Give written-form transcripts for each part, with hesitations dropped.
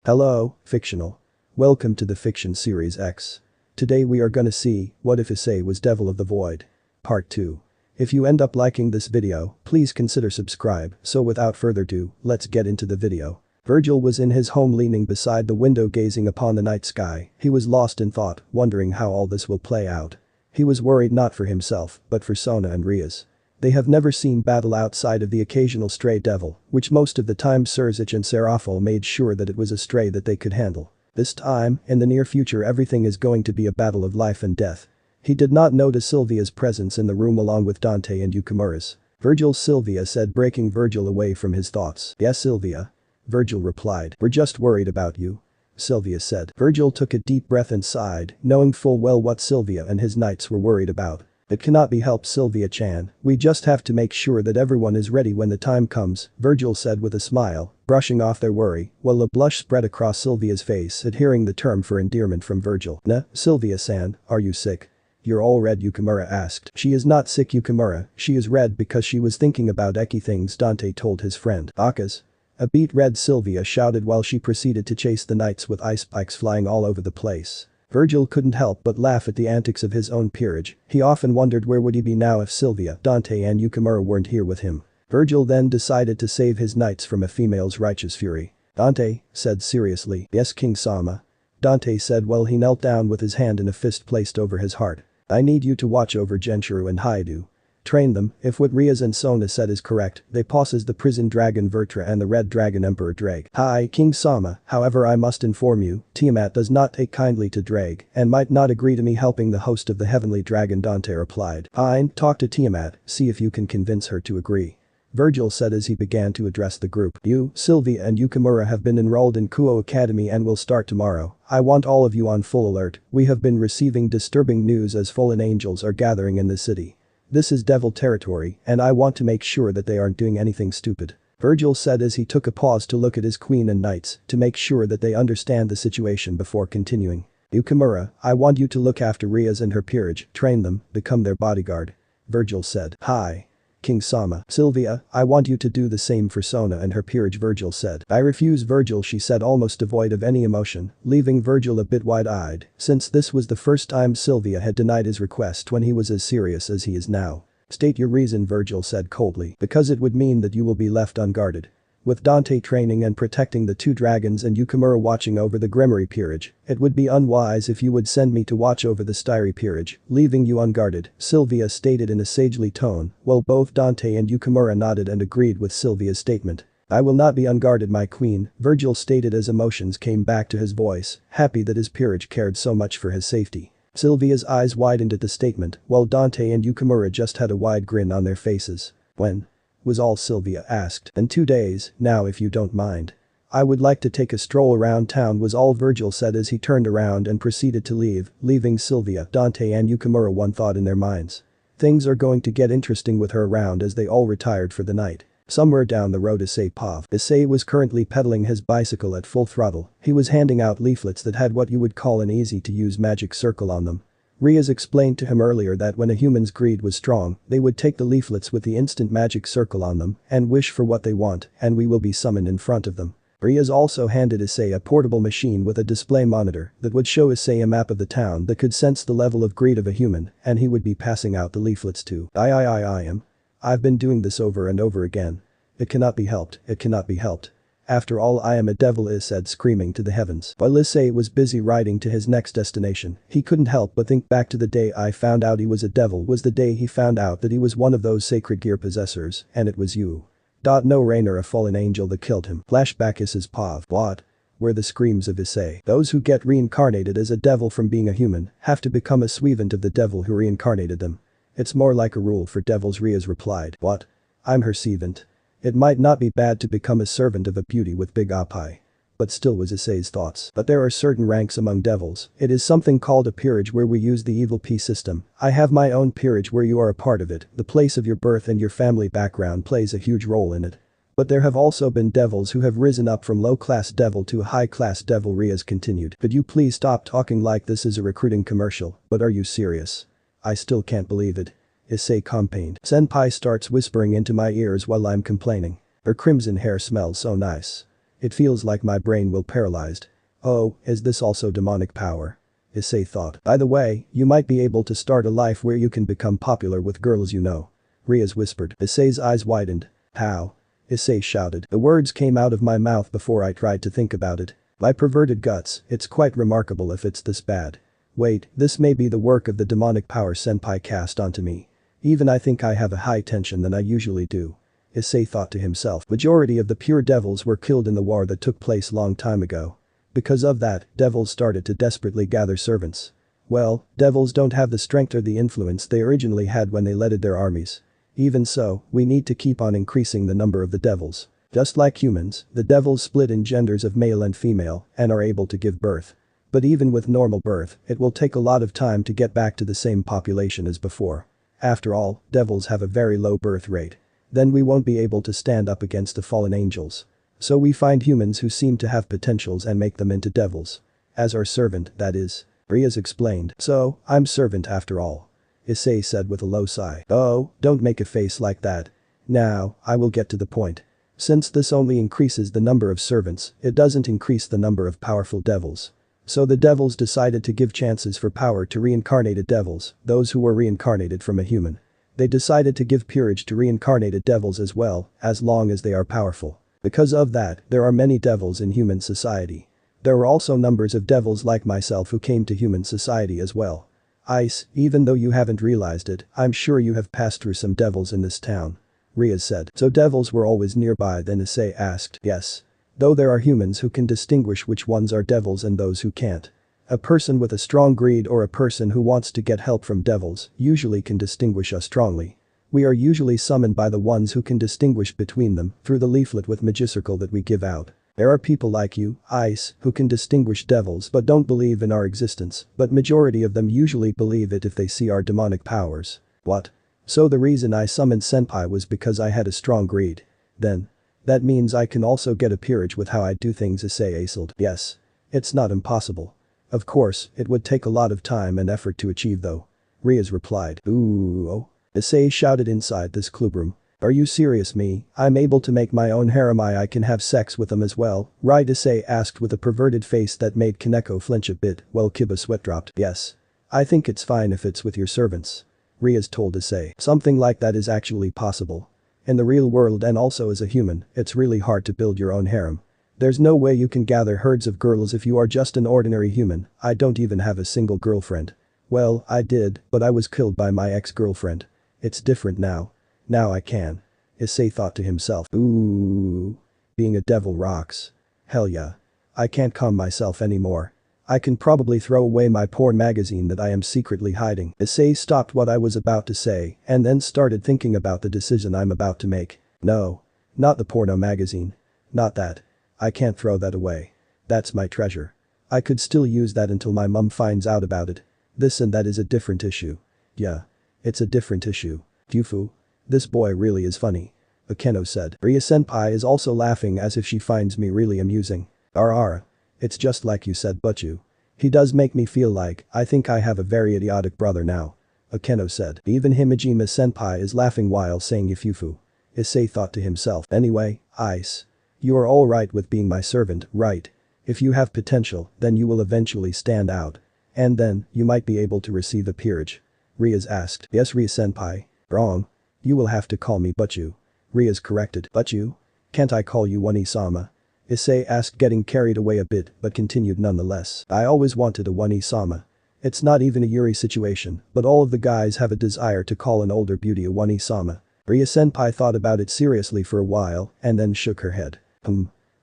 Hello, fictional. Welcome to the Fiction Series X. Today we are gonna see, what if Issei was Devil of the Void? Part 2. If you end up liking this video, please consider subscribe, so without further ado, let's get into the video. Virgil was in his home leaning beside the window gazing upon the night sky. He was lost in thought, wondering how all this will play out. He was worried not for himself, but for Sona and Rias. They have never seen battle outside of the occasional stray devil, which most of the time Sirzich and Serafal made sure that it was a stray that they could handle. This time, in the near future, everything is going to be a battle of life and death. He did not notice Sylvia's presence in the room along with Dante and Yukimura's. Virgil, Sylvia said, breaking Virgil away from his thoughts. Yes, Sylvia. Virgil replied. We're just worried about you. Sylvia said. Virgil took a deep breath and sighed, knowing full well what Sylvia and his knights were worried about. It cannot be helped, Sylvia-chan. We just have to make sure that everyone is ready when the time comes, Virgil said with a smile, brushing off their worry, while a blush spread across Sylvia's face at hearing the term for endearment from Virgil. Nah, Sylvia-san, are you sick? You're all red, Yukimura asked. She is not sick, Yukimura, she is red because she was thinking about Eki things, Dante told his friend. Akas. A beet red, Sylvia shouted while she proceeded to chase the knights with ice spikes flying all over the place. Virgil couldn't help but laugh at the antics of his own peerage. He often wondered where would he be now if Sylvia, Dante and Yukimura weren't here with him. Virgil then decided to save his knights from a female's righteous fury. Dante said seriously. Yes, King Sama. Dante said while he knelt down with his hand in a fist placed over his heart. I need you to watch over Genshiro and Haidu. Train them, if what Rias and Sona said is correct, they possess the prison dragon Vertra and the red dragon Emperor Drake. Hi, King Sama, however I must inform you, Tiamat does not take kindly to Drake and might not agree to me helping the host of the heavenly dragon, Dante replied. Fine, talk to Tiamat, see if you can convince her to agree. Virgil said as he began to address the group. You, Sylvia and Yukimura have been enrolled in Kuo Academy and will start tomorrow. I want all of you on full alert. We have been receiving disturbing news as fallen angels are gathering in the city. This is devil territory, and I want to make sure that they aren't doing anything stupid. Virgil said as he took a pause to look at his queen and knights to make sure that they understand the situation before continuing. Yukimura, I want you to look after Rias and her peerage, train them, become their bodyguard. Virgil said. Hi. King Sama. Sylvia, I want you to do the same for Sona and her peerage, Virgil said. I refuse, Virgil, she said, almost devoid of any emotion, leaving Virgil a bit wide-eyed, since this was the first time Sylvia had denied his request when he was as serious as he is now. State your reason, Virgil said coldly. Because it would mean that you will be left unguarded. With Dante training and protecting the two dragons and Yukimura watching over the Grimory peerage, it would be unwise if you would send me to watch over the Styrie peerage, leaving you unguarded, Sylvia stated in a sagely tone, while both Dante and Yukimura nodded and agreed with Sylvia's statement. I will not be unguarded, my queen, Virgil stated as emotions came back to his voice, happy that his peerage cared so much for his safety. Sylvia's eyes widened at the statement, while Dante and Yukimura just had a wide grin on their faces. When? Was all Sylvia asked. In 2 days, now if you don't mind. I would like to take a stroll around town, was all Virgil said as he turned around and proceeded to leave, leaving Sylvia, Dante and Yukimura one thought in their minds. Things are going to get interesting with her around as they all retired for the night. Somewhere down the road, Issei was currently pedaling his bicycle at full throttle. He was handing out leaflets that had what you would call an easy-to-use magic circle on them. Rias explained to him earlier that when a human's greed was strong, they would take the leaflets with the instant magic circle on them and wish for what they want, and we will be summoned in front of them. Rias also handed Issei a portable machine with a display monitor that would show Issei a map of the town that could sense the level of greed of a human, and he would be passing out the leaflets to. I've been doing this over and over again. It cannot be helped, it cannot be helped. After all, I am a devil, Issei said, screaming to the heavens. While Issei was busy riding to his next destination, he couldn't help but think back to the day I found out he was a devil was the day he found out that he was one of those sacred gear possessors, and it was you. No, Raynor, a fallen angel that killed him. Flashback. Issei's pav. What? Were the screams of Issei. Those who get reincarnated as a devil from being a human have to become a servant of the devil who reincarnated them. It's more like a rule for devils, Rias replied. What? I'm her servant. It might not be bad to become a servant of a beauty with big oppi. But still, was Issei's thoughts. But there are certain ranks among devils. It is something called a peerage where we use the evil P system. I have my own peerage where you are a part of it. The place of your birth and your family background plays a huge role in it. But there have also been devils who have risen up from low-class devil to a high-class devil, Rias continued. Could you please stop talking like this is a recruiting commercial? But are you serious? I still can't believe it. Issei complained. Senpai starts whispering into my ears while I'm complaining. Her crimson hair smells so nice. It feels like my brain will paralyzed. Oh, is this also demonic power? Issei thought. By the way, you might be able to start a life where you can become popular with girls you know. Rias whispered. Issei's eyes widened. How? Issei shouted. The words came out of my mouth before I tried to think about it. My perverted guts, it's quite remarkable if it's this bad. Wait, this may be the work of the demonic power Senpai cast onto me. Even I think I have a high tension than I usually do. Issei thought to himself. Majority of the pure devils were killed in the war that took place long time ago. Because of that, devils started to desperately gather servants. Well, devils don't have the strength or the influence they originally had when they led their armies. Even so, we need to keep on increasing the number of the devils. Just like humans, the devils split in genders of male and female and are able to give birth. But even with normal birth, it will take a lot of time to get back to the same population as before. After all, devils have a very low birth rate. Then we won't be able to stand up against the fallen angels. So we find humans who seem to have potentials and make them into devils. As our servant, that is. Rias explained. So, I'm servant after all. Issei said with a low sigh. Oh, don't make a face like that. Now, I will get to the point. Since this only increases the number of servants, it doesn't increase the number of powerful devils. So the devils decided to give chances for power to reincarnated devils, those who were reincarnated from a human. They decided to give peerage to reincarnated devils as well, as long as they are powerful. Because of that, there are many devils in human society. There are also numbers of devils like myself who came to human society as well. Ice, even though you haven't realized it, I'm sure you have passed through some devils in this town. Rias said. So devils were always nearby then Issei asked. Yes. Though there are humans who can distinguish which ones are devils and those who can't. A person with a strong greed or a person who wants to get help from devils usually can distinguish us strongly. We are usually summoned by the ones who can distinguish between them through the leaflet with Magicical that we give out. There are people like you, Ice, who can distinguish devils but don't believe in our existence, but majority of them usually believe it if they see our demonic powers. What? So the reason I summoned Senpai was because I had a strong greed. Then. That means I can also get a peerage with how I do things Issei aceled. Yes. It's not impossible. Of course, it would take a lot of time and effort to achieve though. Rias replied. Ooh oh. Issei shouted inside this clubroom. Are you serious me? I'm able to make my own harem I can have sex with them as well, right Issei asked with a perverted face that made Kaneko flinch a bit while Kiba sweat dropped. Yes. I think it's fine if it's with your servants. Rias told Issei. Something like that is actually possible. In the real world and also as a human, it's really hard to build your own harem. There's no way you can gather herds of girls if you are just an ordinary human. I don't even have a single girlfriend. Well, I did, but I was killed by my ex-girlfriend. It's different now. Now I can. Issei thought to himself. Ooh. Being a devil rocks. Hell yeah. I can't calm myself anymore. I can probably throw away my porn magazine that I am secretly hiding. Issei stopped what I was about to say and then started thinking about the decision I'm about to make. No. Not the porno magazine. Not that. I can't throw that away. That's my treasure. I could still use that until my mum finds out about it. This and that is a different issue. Yeah. It's a different issue. Fufu. This boy really is funny. Akeno said. Ria-senpai is also laughing as if she finds me really amusing. Ara. It's just like you said Butchu. He does make me feel like I think I have a very idiotic brother now. Akeno said. Even Himejima-senpai is laughing while saying Yufufu. Issei thought to himself. Anyway, Ice. You are alright with being my servant, right? If you have potential, then you will eventually stand out. And then, you might be able to receive a peerage. Rias asked. Yes Ria-senpai. Wrong. You will have to call me Butchu. Rias corrected. Butchu? Can't I call you One-sama? Issei asked getting carried away a bit but continued nonetheless. I always wanted a One-sama. It's not even a Yuri situation, but all of the guys have a desire to call an older beauty a One-sama. Ria-senpai thought about it seriously for a while and then shook her head.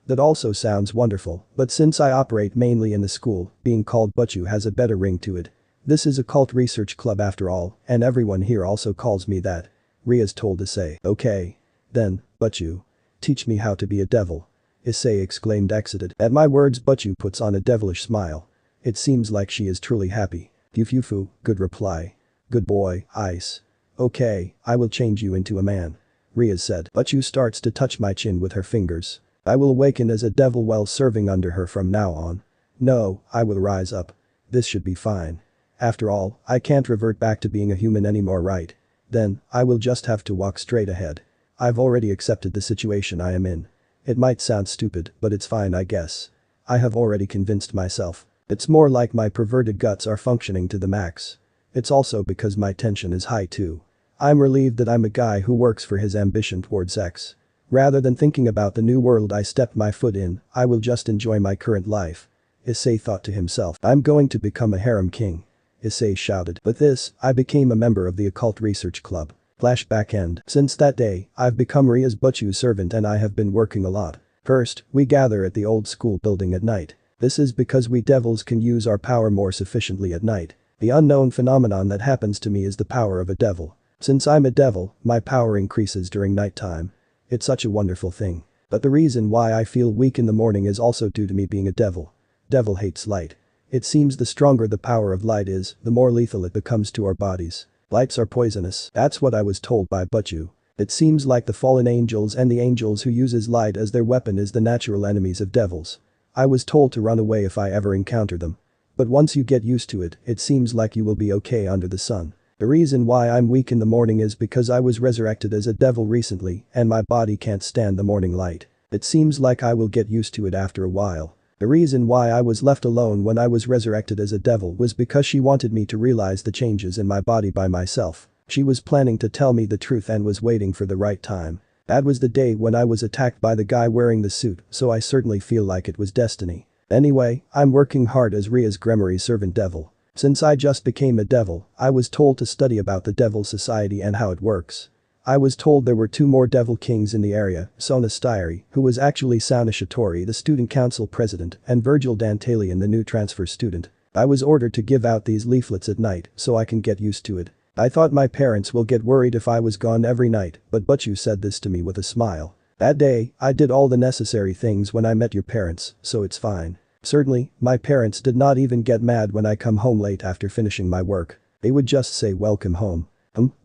That also sounds wonderful, but since I operate mainly in the school, being called Butchu has a better ring to it. This is a cult research club after all, and everyone here also calls me that. Rias told Issei. Okay. Then, Butchu. Teach me how to be a devil. Issei exclaimed exited. At my words Butchu puts on a devilish smile. It seems like she is truly happy. Yufufu, good reply. Good boy, Ice. Okay, I will change you into a man. Rias said. Butchu starts to touch my chin with her fingers. I will awaken as a devil while serving under her from now on. No, I will rise up. This should be fine. After all, I can't revert back to being a human anymore, right? Then, I will just have to walk straight ahead. I've already accepted the situation I am in. It might sound stupid, but it's fine I guess. I have already convinced myself. It's more like my perverted guts are functioning to the max. It's also because my tension is high too. I'm relieved that I'm a guy who works for his ambition towards sex. Rather than thinking about the new world I stepped my foot in, I will just enjoy my current life. Issei thought to himself, I'm going to become a harem king. Issei shouted. With this, I became a member of the occult research club. Flashback end. Since that day, I've become Ria's Butchu's servant and I have been working a lot. First, we gather at the old school building at night. This is because we devils can use our power more sufficiently at night. The unknown phenomenon that happens to me is the power of a devil. Since I'm a devil, my power increases during nighttime. It's such a wonderful thing. But the reason why I feel weak in the morning is also due to me being a devil. Devil hates light. It seems the stronger the power of light is, the more lethal it becomes to our bodies. Lights are poisonous, that's what I was told by Butchu. It seems like the fallen angels and the angels who uses light as their weapon is the natural enemies of devils. I was told to run away if I ever encounter them. But once you get used to it, it seems like you will be okay under the sun. The reason why I'm weak in the morning is because I was resurrected as a devil recently and my body can't stand the morning light. It seems like I will get used to it after a while. The reason why I was left alone when I was resurrected as a devil was because she wanted me to realize the changes in my body by myself. She was planning to tell me the truth and was waiting for the right time. That was the day when I was attacked by the guy wearing the suit, so I certainly feel like it was destiny. Anyway, I'm working hard as Ria's Gremory's servant devil. Since I just became a devil, I was told to study about the devil society and how it works. I was told there were 2 more devil kings in the area, Sona Styri, who was actually Sauna Shitori the student council president, and Virgil Dantalion the new transfer student. I was ordered to give out these leaflets at night so I can get used to it. I thought my parents will get worried if I was gone every night, but Butchu said this to me with a smile. That day, I did all the necessary things when I met your parents, so it's fine. Certainly, my parents did not even get mad when I come home late after finishing my work. They would just say welcome home.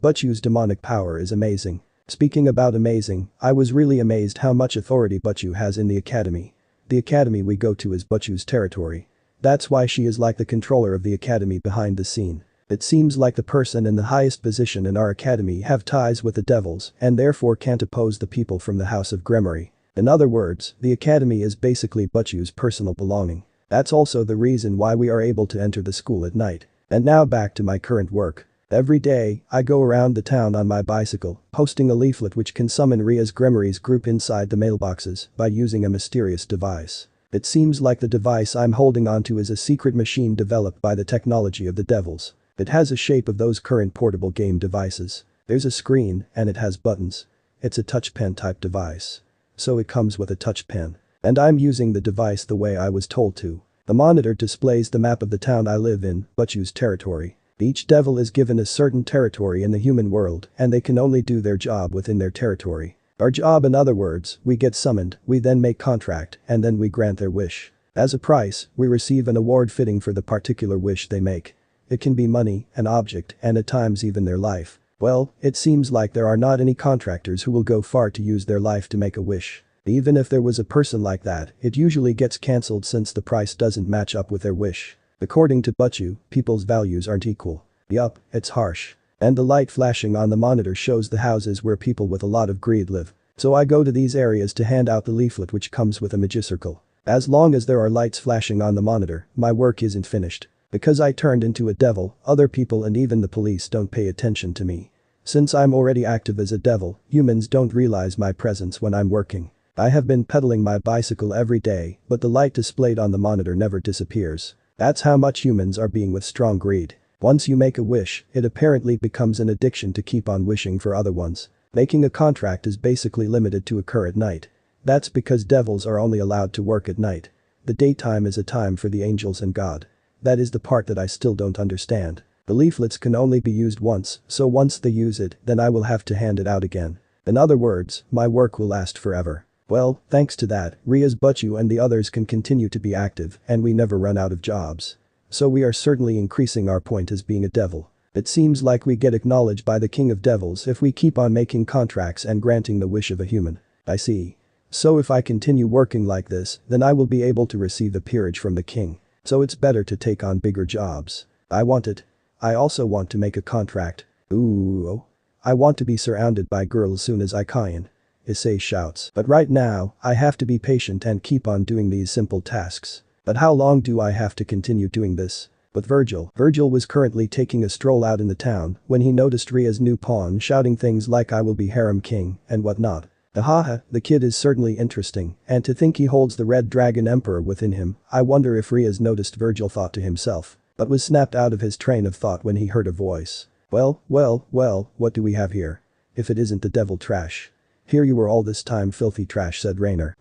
Butchu's demonic power is amazing. Speaking about amazing, I was really amazed how much authority Butchu has in the academy. The academy we go to is Butchu's territory. That's why she is like the controller of the academy behind the scene. It seems like the person in the highest position in our academy have ties with the devils and therefore can't oppose the people from the House of Gremory. In other words, the academy is basically Butchu's personal belonging. That's also the reason why we are able to enter the school at night. And now back to my current work. Every day, I go around the town on my bicycle, posting a leaflet which can summon Ria's Gremory's group inside the mailboxes by using a mysterious device. It seems like the device I'm holding onto is a secret machine developed by the technology of the devils. It has a shape of those current portable game devices. There's a screen, and it has buttons. It's a touch pen type device. So it comes with a touch pen. And I'm using the device the way I was told to. The monitor displays the map of the town I live in, Butchu's territory. Each devil is given a certain territory in the human world and they can only do their job within their territory. Our job, in other words, we get summoned, we then make contract, and then we grant their wish. As a price, we receive an award fitting for the particular wish they make. It can be money, an object, and at times even their life. Well, it seems like there are not any contractors who will go far to use their life to make a wish. Even if there was a person like that, it usually gets cancelled since the price doesn't match up with their wish. According to Butchu, people's values aren't equal. Yup, it's harsh. And the light flashing on the monitor shows the houses where people with a lot of greed live. So I go to these areas to hand out the leaflet which comes with a magicircle. As long as there are lights flashing on the monitor, my work isn't finished. Because I turned into a devil, other people and even the police don't pay attention to me. Since I'm already active as a devil, humans don't realize my presence when I'm working. I have been pedaling my bicycle every day, but the light displayed on the monitor never disappears. That's how much humans are being with strong greed. Once you make a wish, it apparently becomes an addiction to keep on wishing for other ones. Making a contract is basically limited to occur at night. That's because devils are only allowed to work at night. The daytime is a time for the angels and God. That is the part that I still don't understand. The leaflets can only be used once, so once they use it, then I will have to hand it out again. In other words, my work will last forever. Well, thanks to that, Ria's Butchu and the others can continue to be active and we never run out of jobs. So we are certainly increasing our point as being a devil. It seems like we get acknowledged by the king of devils if we keep on making contracts and granting the wish of a human. I see. So if I continue working like this, then I will be able to receive a peerage from the king. So it's better to take on bigger jobs. I want it. I also want to make a contract. Ooh. I want to be surrounded by girls soon as I can. Issei shouts. But right now, I have to be patient and keep on doing these simple tasks. But how long do I have to continue doing this? But Virgil was currently taking a stroll out in the town when he noticed Ria's new pawn shouting things like I will be harem king and whatnot. Ahaha, the kid is certainly interesting, and to think he holds the Red Dragon Emperor within him, I wonder if Ria's noticed, Virgil thought to himself, but was snapped out of his train of thought when he heard a voice. Well, what do we have here? If it isn't the devil trash. Here you were all this time, filthy trash, said Raynor.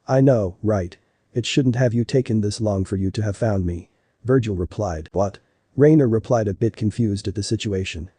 I know, right. It shouldn't have you taken this long for you to have found me. Virgil replied. What? Raynor replied, a bit confused at the situation.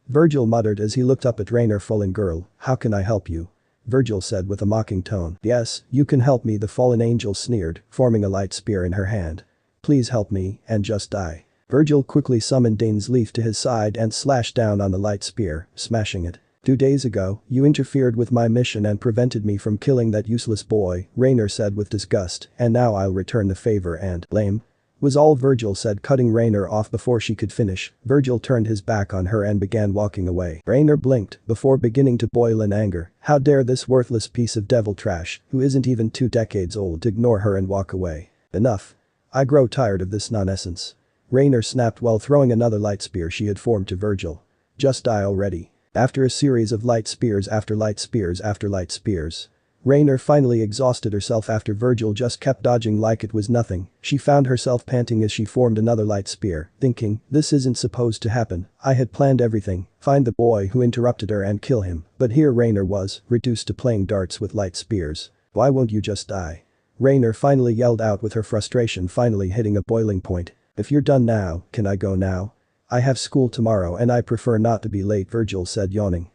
Virgil muttered as he looked up at Raynor. Fallen girl, how can I help you? Virgil said with a mocking tone. Yes, you can help me, the fallen angel sneered, forming a light spear in her hand. Please help me and just die. Virgil quickly summoned Dane's leaf to his side and slashed down on the light spear, smashing it. 2 days ago, you interfered with my mission and prevented me from killing that useless boy, Raynor said with disgust, and now I'll return the favor and lame. Was all Virgil said, cutting Raynor off before she could finish. Virgil turned his back on her and began walking away. Raynor blinked before beginning to boil in anger. How dare this worthless piece of devil trash, who isn't even 2 decades old, ignore her and walk away. Enough. I grow tired of this nonsense. Raynor snapped while throwing another light spear she had formed to Virgil. Just die already. After a series of light spears after light spears after light spears, Raynor finally exhausted herself after Virgil just kept dodging like it was nothing. She found herself panting as she formed another light spear, thinking, this isn't supposed to happen. I had planned everything, find the boy who interrupted her and kill him, but here Raynor was, reduced to playing darts with light spears. Why won't you just die? Raynor finally yelled out with her frustration finally hitting a boiling point. If you're done now, can I go now? I have school tomorrow and I prefer not to be late, Virgil said, yawning.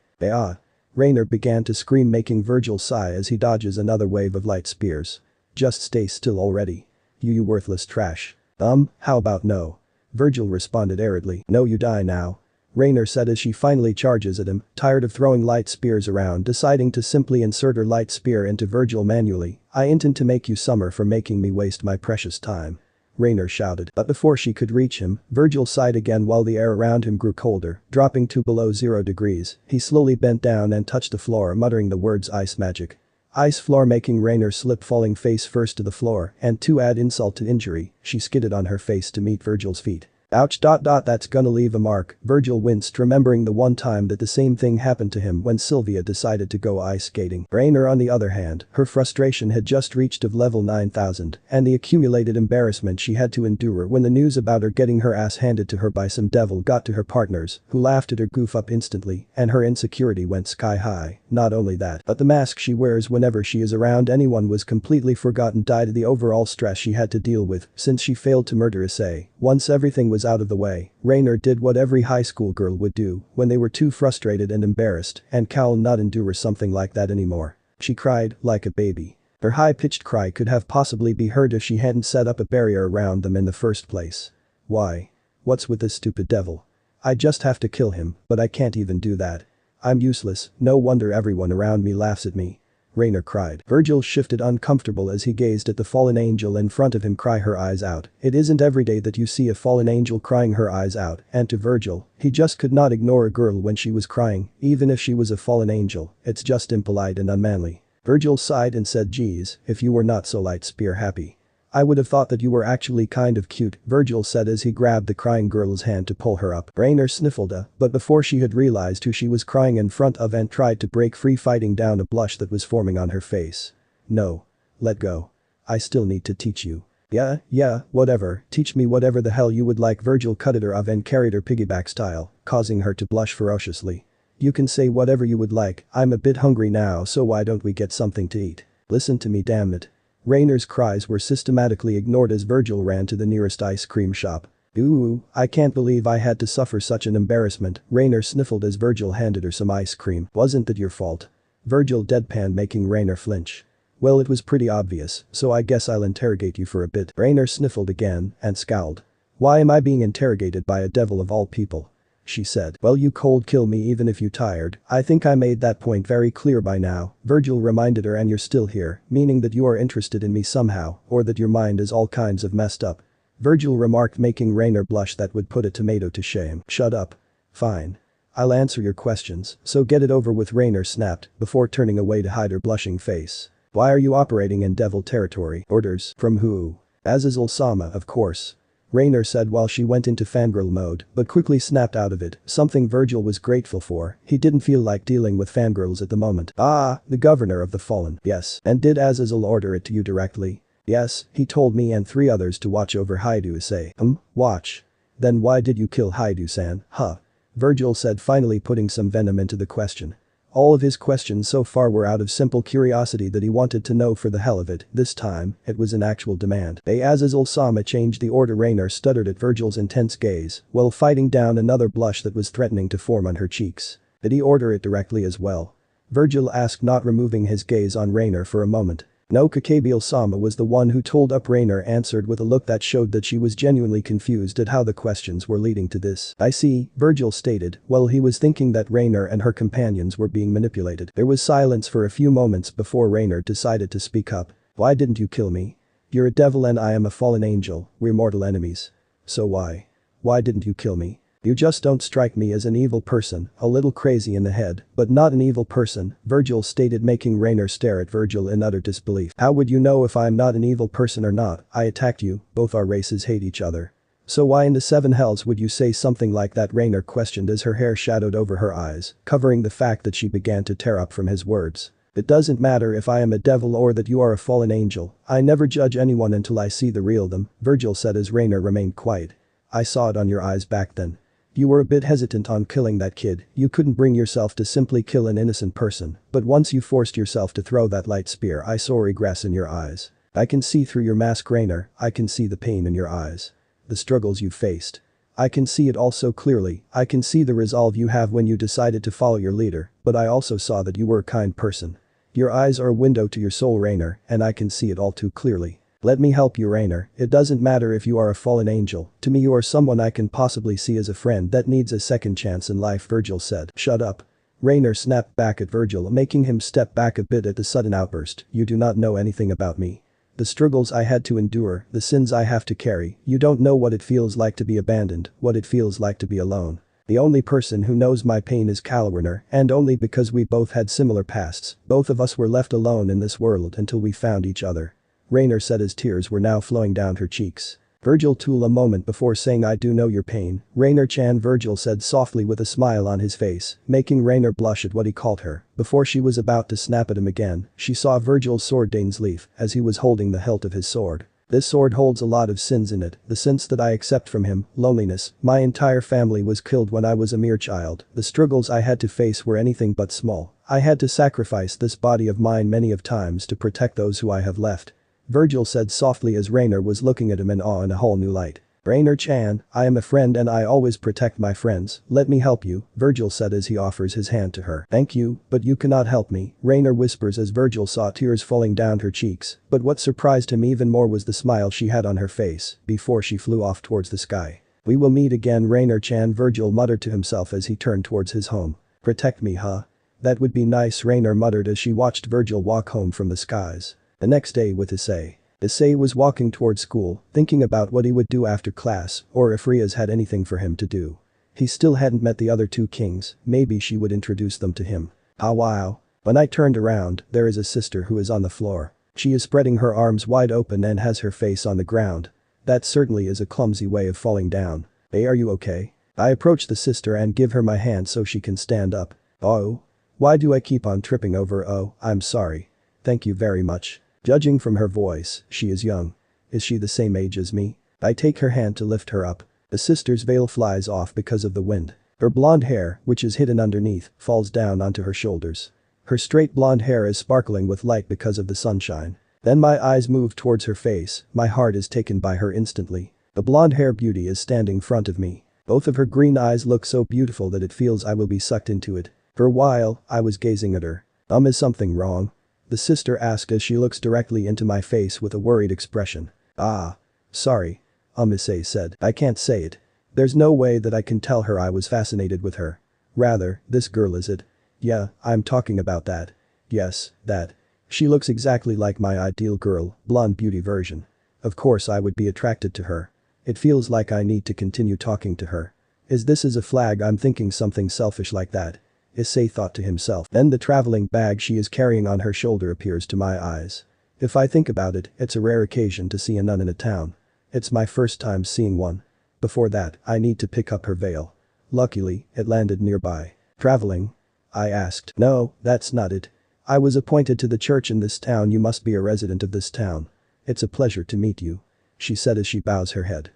Raynor began to scream, making Virgil sigh as he dodges another wave of light spears. Just stay still already. You worthless trash. How about no? Virgil responded aridly. No, you die now. Raynor said as she finally charges at him, tired of throwing light spears around, deciding to simply insert her light spear into Virgil manually. I intend to make you summer for making me waste my precious time. Raynor shouted, but before she could reach him, Virgil sighed again while the air around him grew colder, dropping to below 0 degrees. He slowly bent down and touched the floor, muttering the words ice magic. Ice floor, making Raynor slip, falling face first to the floor, and to add insult to injury, she skidded on her face to meet Virgil's feet. Ouch. That's gonna leave a mark. Virgil winced, remembering the one time that the same thing happened to him when Sylvia decided to go ice skating. Raynor, on the other hand, her frustration had just reached of level 9000, and the accumulated embarrassment she had to endure when the news about her getting her ass handed to her by some devil got to her partners, who laughed at her goof up instantly, and her insecurity went sky high. Not only that, but the mask she wears whenever she is around anyone was completely forgotten, due to the overall stress she had to deal with since she failed to murder Issei. Once everything was out of the way, Raynor did what every high school girl would do when they were too frustrated and embarrassed and could not endure something like that anymore. She cried like a baby. Her high-pitched cry could have possibly be heard if she hadn't set up a barrier around them in the first place. Why? What's with this stupid devil? I just have to kill him, but I can't even do that. I'm useless, no wonder everyone around me laughs at me. Raynor cried. Virgil shifted uncomfortable as he gazed at the fallen angel in front of him cry her eyes out. It isn't every day that you see a fallen angel crying her eyes out, and to Virgil, he just could not ignore a girl when she was crying, even if she was a fallen angel. It's just impolite and unmanly. Virgil sighed and said, geez, if you were not so light spear happy. I would have thought that you were actually kind of cute, Virgil said as he grabbed the crying girl's hand to pull her up. Raynor sniffled but before she had realized who she was crying in front of and tried to break free, fighting down a blush that was forming on her face. No. Let go. I still need to teach you. Yeah, whatever, teach me whatever the hell you would like. Virgil cutted her off and carried her piggyback style, causing her to blush ferociously. You can say whatever you would like, I'm a bit hungry now, so why don't we get something to eat? Listen to me, damn it. Raynor's cries were systematically ignored as Virgil ran to the nearest ice cream shop. Ooh, I can't believe I had to suffer such an embarrassment, Raynor sniffled as Virgil handed her some ice cream. Wasn't that your fault? Virgil deadpanned, making Raynor flinch. Well, it was pretty obvious, so I guess I'll interrogate you for a bit. Raynor sniffled again and scowled. Why am I being interrogated by a devil of all people? She said. Well, you cold kill me even if you tired. I think I made that point very clear by now, Virgil reminded her, and you're still here, meaning that you are interested in me somehow, or that your mind is all kinds of messed up. Virgil remarked, making Raynor blush. That would put a tomato to shame. Shut up. Fine. I'll answer your questions, so get it over with, Raynor snapped, before turning away to hide her blushing face. Why are you operating in devil territory? Orders? From who? Azazel Sama, of course. Raynor said while she went into fangirl mode, but quickly snapped out of it, something Virgil was grateful for. He didn't feel like dealing with fangirls at the moment. Ah, the governor of the fallen. Yes. And did Azazel order it to you directly? Yes, he told me and 3 others to watch over Haidu Issei. Watch. Then why did you kill Haidu-san, huh? Virgil said, finally putting some venom into the question. All of his questions so far were out of simple curiosity that he wanted to know for the hell of it. This time, it was an actual demand. Azazel Sama changed the order. Raynor stuttered at Virgil's intense gaze, while fighting down another blush that was threatening to form on her cheeks. Did he order it directly as well? Virgil asked, not removing his gaze on Raynor for a moment. No, Kakabiel Sama was the one who told up. Raynor answered with a look that showed that she was genuinely confused at how the questions were leading to this. I see, Virgil stated, while he was thinking that Raynor and her companions were being manipulated. There was silence for a few moments before Raynor decided to speak up. Why didn't you kill me? You're a devil and I am a fallen angel, we're mortal enemies. So why? Why didn't you kill me? You just don't strike me as an evil person, a little crazy in the head, but not an evil person, Virgil stated, making Raynor stare at Virgil in utter disbelief. How would you know if I'm not an evil person or not? I attacked you, both our races hate each other. So why in the 7 hells would you say something like that? Raynor questioned as her hair shadowed over her eyes, covering the fact that she began to tear up from his words. It doesn't matter if I am a devil or that you are a fallen angel, I never judge anyone until I see the real them, Virgil said as Raynor remained quiet. I saw it on your eyes back then. You were a bit hesitant on killing that kid, you couldn't bring yourself to simply kill an innocent person, but once you forced yourself to throw that light spear I saw regress in your eyes. I can see through your mask, Raynor, I can see the pain in your eyes. The struggles you faced. I can see it all so clearly, I can see the resolve you have when you decided to follow your leader, but I also saw that you were a kind person. Your eyes are a window to your soul, Raynor, and I can see it all too clearly. Let me help you, Raynor, it doesn't matter if you are a fallen angel, to me you are someone I can possibly see as a friend that needs a second chance in life, Virgil said. Shut up. Raynor snapped back at Virgil, making him step back a bit at the sudden outburst. You do not know anything about me. The struggles I had to endure, the sins I have to carry, you don't know what it feels like to be abandoned, what it feels like to be alone. The only person who knows my pain is Raynor, and only because we both had similar pasts, both of us were left alone in this world until we found each other. Raynor said as tears were now flowing down her cheeks. Virgil took a moment before saying, I do know your pain, Raynor-chan, Virgil said softly with a smile on his face, making Raynor blush at what he called her. Before she was about to snap at him again, she saw Virgil's sword Dane's leaf as he was holding the hilt of his sword. This sword holds a lot of sins in it, the sins that I accept from him, loneliness, my entire family was killed when I was a mere child, the struggles I had to face were anything but small, I had to sacrifice this body of mine many of times to protect those who I have left. Virgil said softly as Raynor was looking at him in awe in a whole new light. Raynor-chan, I am a friend and I always protect my friends, let me help you, Virgil said as he offers his hand to her. Thank you, but you cannot help me, Raynor whispers as Virgil saw tears falling down her cheeks, but what surprised him even more was the smile she had on her face before she flew off towards the sky. We will meet again, Raynor-chan, Virgil muttered to himself as he turned towards his home. Protect me, huh? That would be nice, Raynor muttered as she watched Virgil walk home from the skies. The next day with Issei. Issei was walking towards school, thinking about what he would do after class, or if Rias had anything for him to do. He still hadn't met the other 2 kings, maybe she would introduce them to him. Ah wow. When I turned around, there is a sister who is on the floor. She is spreading her arms wide open and has her face on the ground. That certainly is a clumsy way of falling down. Hey, are you okay? I approach the sister and give her my hand so she can stand up. Oh? Why do I keep on tripping over? Oh, I'm sorry. Thank you very much. Judging from her voice, she is young. Is she the same age as me? I take her hand to lift her up. The sister's veil flies off because of the wind. Her blonde hair, which is hidden underneath, falls down onto her shoulders. Her straight blonde hair is sparkling with light because of the sunshine. Then my eyes move towards her face, my heart is taken by her instantly. The blonde hair beauty is standing in front of me. Both of her green eyes look so beautiful that it feels I will be sucked into it. For a while, I was gazing at her. Is something wrong? The sister asked as she looks directly into my face with a worried expression. Ah. Sorry. Issei said. I can't say it. There's no way that I can tell her I was fascinated with her. Rather, this girl is it. Yeah, I'm talking about that. Yes, that. She looks exactly like my ideal girl, blonde beauty version. Of course I would be attracted to her. It feels like I need to continue talking to her. Is this as a flag? I'm thinking something selfish like that. Issei thought to himself. Then the traveling bag she is carrying on her shoulder appears to my eyes. If I think about it, it's a rare occasion to see a nun in a town. It's my first time seeing one. Before that, I need to pick up her veil. Luckily, it landed nearby. Traveling? I asked. No, that's not it. I was appointed to the church in this town. You must be a resident of this town. It's a pleasure to meet you, she said as she bows her head.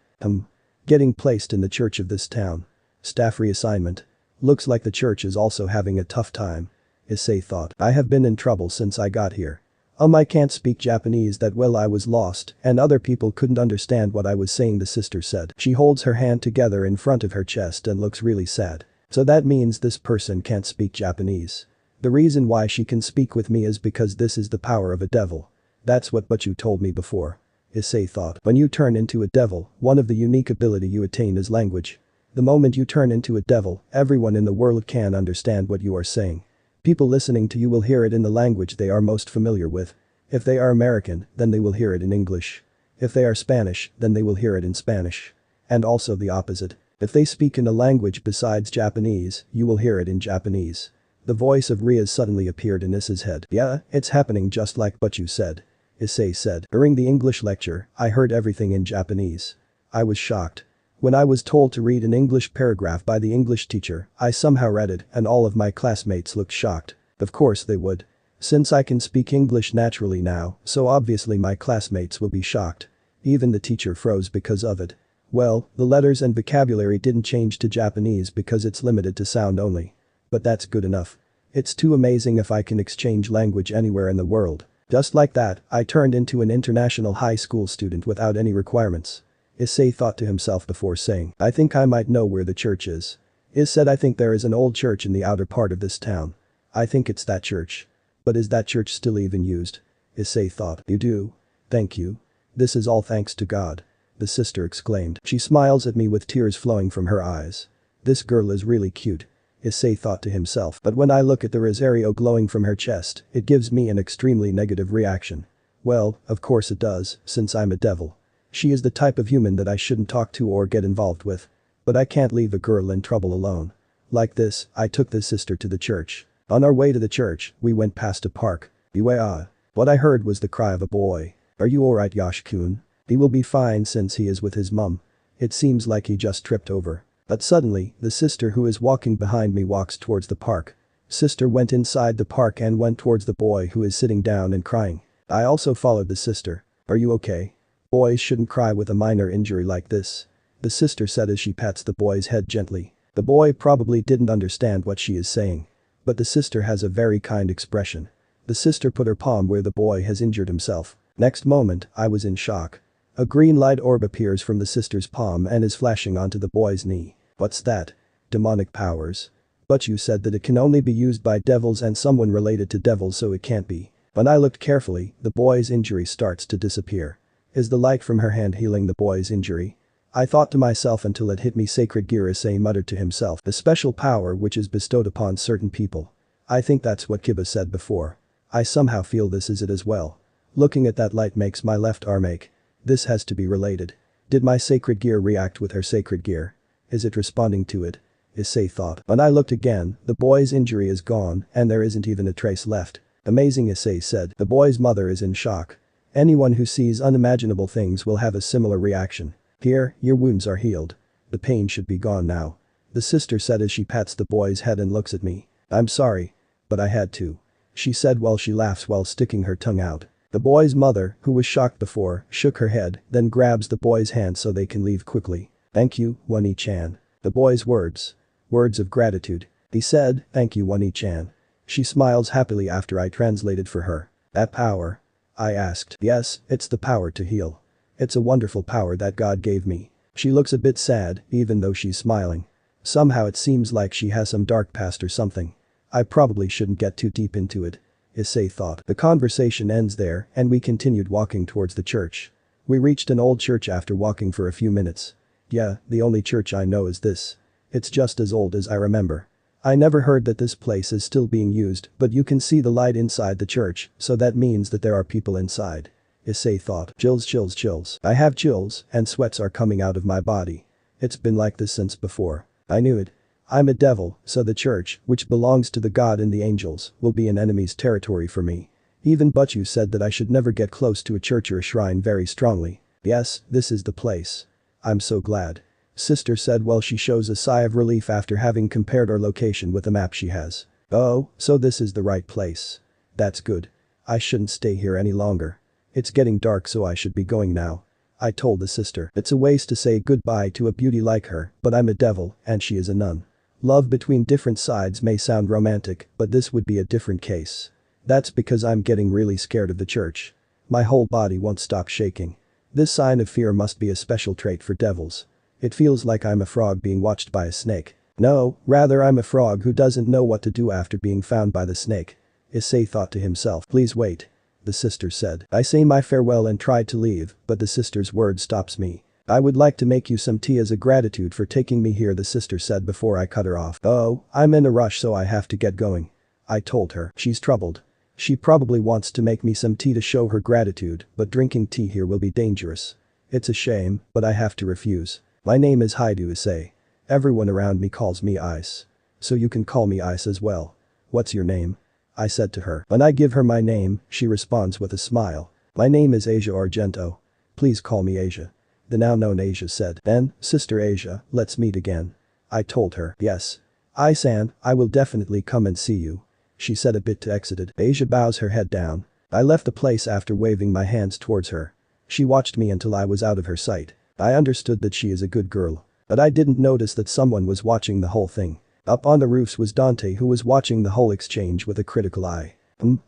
Getting placed in the church of this town. Staff reassignment. Looks like the church is also having a tough time. Issei thought. I have been in trouble since I got here. I can't speak Japanese that well. I was lost and other people couldn't understand what I was saying, the sister said. She holds her hand together in front of her chest and looks really sad. So that means this person can't speak Japanese. The reason why she can speak with me is because this is the power of a devil. That's what you told me before. Issei thought. When you turn into a devil, one of the unique ability you attain is language. The moment you turn into a devil, everyone in the world can understand what you are saying. People listening to you will hear it in the language they are most familiar with. If they are American, then they will hear it in English. If they are Spanish, then they will hear it in Spanish. And also the opposite. If they speak in a language besides Japanese, you will hear it in Japanese. The voice of Rias suddenly appeared in Issei's head. Yeah, it's happening just like what you said. Issei said. During the English lecture, I heard everything in Japanese. I was shocked. When I was told to read an English paragraph by the English teacher, I somehow read it and all of my classmates looked shocked. Of course they would. Since I can speak English naturally now, so obviously my classmates will be shocked. Even the teacher froze because of it. Well, the letters and vocabulary didn't change to Japanese because it's limited to sound only. But that's good enough. It's too amazing if I can exchange language anywhere in the world. Just like that, I turned into an international high school student without any requirements. Issei thought to himself before saying, I think I might know where the church is. Is said I think there is an old church in the outer part of this town. I think it's that church. But is that church still even used? Issei thought. You do? Thank you. This is all thanks to God. The sister exclaimed. She smiles at me with tears flowing from her eyes. This girl is really cute. Issei thought to himself. But when I look at the rosario glowing from her chest, it gives me an extremely negative reaction. Well, of course it does, since I'm a devil. She is the type of human that I shouldn't talk to or get involved with. But I can't leave a girl in trouble alone. Like this, I took the sister to the church. On our way to the church, we went past a park. Beware. What I heard was the cry of a boy. Are you alright, Yoshi-kun? He will be fine since he is with his mum. It seems like he just tripped over. But suddenly, the sister who is walking behind me walks towards the park. Sister went inside the park and went towards the boy who is sitting down and crying. I also followed the sister. Are you okay? Boys shouldn't cry with a minor injury like this. The sister said as she pats the boy's head gently. The boy probably didn't understand what she is saying. But the sister has a very kind expression. The sister put her palm where the boy has injured himself. Next moment, I was in shock. A green light orb appears from the sister's palm and is flashing onto the boy's knee. What's that? Demonic powers. But you said that it can only be used by devils and someone related to devils, so it can't be. When I looked carefully, the boy's injury starts to disappear. Is the light from her hand healing the boy's injury? I thought to myself until it hit me. Sacred gear, Issei muttered to himself. The special power which is bestowed upon certain people. I think that's what Kiba said before. I somehow feel this is it as well. Looking at that light makes my left arm ache. This has to be related. Did my sacred gear react with her sacred gear? Is it responding to it? Issei thought. When I looked again, the boy's injury is gone and there isn't even a trace left. Amazing, Issei said. The boy's mother is in shock. Anyone who sees unimaginable things will have a similar reaction. Here, your wounds are healed. The pain should be gone now. The sister said as she pats the boy's head and looks at me. I'm sorry. But I had to. She said while she laughs while sticking her tongue out. The boy's mother, who was shocked before, shook her head, then grabs the boy's hand so they can leave quickly. Thank you, Wani-chan. The boy's words. Words of gratitude. He said, thank you, Wani-chan. She smiles happily after I translated for her. That power? I asked. Yes, it's the power to heal. It's a wonderful power that God gave me. She looks a bit sad, even though she's smiling. Somehow it seems like she has some dark past or something. I probably shouldn't get too deep into it. Issei thought. The conversation ends there and we continued walking towards the church. We reached an old church after walking for a few minutes. Yeah, the only church I know is this. It's just as old as I remember. I never heard that this place is still being used, but you can see the light inside the church, so that means that there are people inside. Issei thought. Chills, chills, chills. I have chills and sweats are coming out of my body. It's been like this since before. I knew it. I'm a devil, so the church, which belongs to the god and the angels, will be an enemy's territory for me. Even Butchu said that I should never get close to a church or a shrine very strongly. Yes, this is the place. I'm so glad. Sister said while she shows a sigh of relief after having compared our location with the map she has. Oh, so this is the right place. That's good. I shouldn't stay here any longer. It's getting dark so I should be going now. I told the sister. It's a waste to say goodbye to a beauty like her, but I'm a devil and she is a nun. Love between different sides may sound romantic, but this would be a different case. That's because I'm getting really scared of the church. My whole body won't stop shaking. This sign of fear must be a special trait for devils. It feels like I'm a frog being watched by a snake. No, rather I'm a frog who doesn't know what to do after being found by the snake. Issei thought to himself. Please wait. The sister said. I say my farewell and tried to leave, but the sister's word stops me. I would like to make you some tea as a gratitude for taking me here, the sister said before I cut her off. Oh, I'm in a rush so I have to get going. I told her. She's troubled. She probably wants to make me some tea to show her gratitude, but drinking tea here will be dangerous. It's a shame, but I have to refuse. My name is Haidu Issei. Everyone around me calls me Ice. So you can call me Ice as well. What's your name? I said to her. When I give her my name, she responds with a smile. My name is Asia Argento. Please call me Asia. The now known Asia said. Then, Sister Asia, let's meet again. I told her. Yes. I-san, I will definitely come and see you. She said a bit to exited. Asia bows her head down. I left the place after waving my hands towards her. She watched me until I was out of her sight. I understood that she is a good girl. But I didn't notice that someone was watching the whole thing. Up on the roofs was Dante, who was watching the whole exchange with a critical eye.